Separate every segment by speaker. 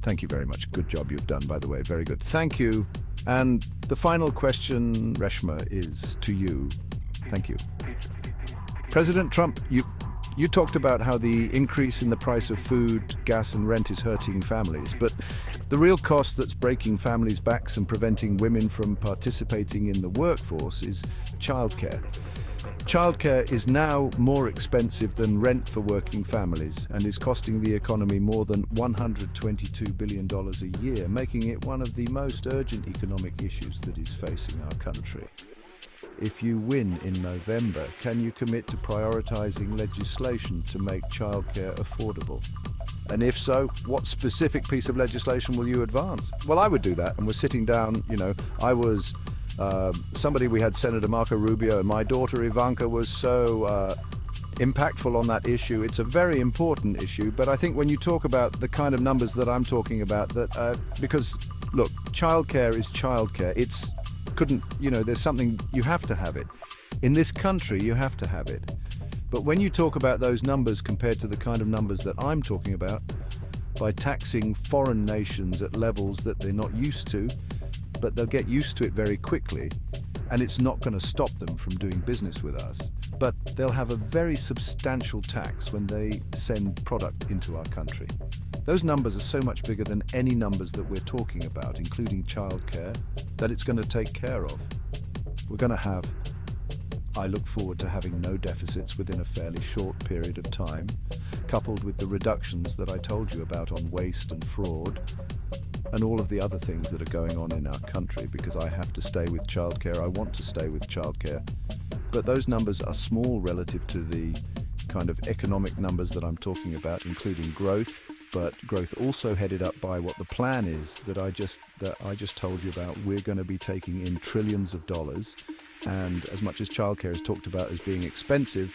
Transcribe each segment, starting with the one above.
Speaker 1: Thank you very much. Good job you've done, by the way. Very good. Thank you. And the final question, Reshma, is to you. Thank you. President Trump, you talked about how the increase in the price of food, gas and rent is hurting families, but the real cost that's breaking families' backs and preventing women from participating in the workforce is childcare. Childcare is now more expensive than rent for working families and is costing the economy more than $122 billion a year, making it one of the most urgent economic issues that is facing our country. If you win in November, can you commit to prioritizing legislation to make childcare affordable? And if so, what specific piece of legislation will you advance? Well, I would do that, and we're sitting down, we had Senator Marco Rubio, and my daughter Ivanka was so impactful on that issue. It's a very important issue, but I think when you talk about the kind of numbers that I'm talking about, because look, childcare is childcare. There's something, you have to have it. In this country, you have to have it. But when you talk about those numbers compared to the kind of numbers that I'm talking about, by taxing foreign nations at levels that they're not used to, but they'll get used to it very quickly, and it's not going to stop them from doing business with us. But they'll have a very substantial tax when they send product into our country. Those numbers are so much bigger than any numbers that we're talking about, including childcare, that it's going to take care of. I look forward to having no deficits within a fairly short period of time, coupled with the reductions that I told you about on waste and fraud, and all of the other things that are going on in our country, because I have to stay with childcare. I want to stay with childcare. But those numbers are small relative to the kind of economic numbers that I'm talking about, including growth, but growth also headed up by what the plan is that I just told you about. We're going to be taking in trillions of dollars, and as much as childcare is talked about as being expensive,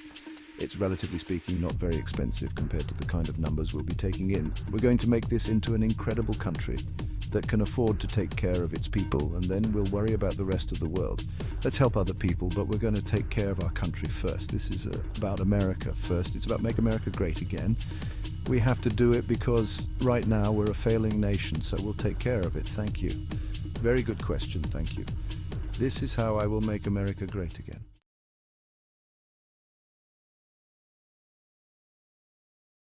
Speaker 1: it's relatively speaking not very expensive compared to the kind of numbers we'll be taking in. We're going to make this into an incredible country that can afford to take care of its people, and then we'll worry about the rest of the world. Let's help other people, but we're going to take care of our country first. This is about America first. It's about Make America Great Again. We have to do it because right now we're a failing nation, so we'll take care of it. Thank you. Very good question, thank you. This is how I will make America great again.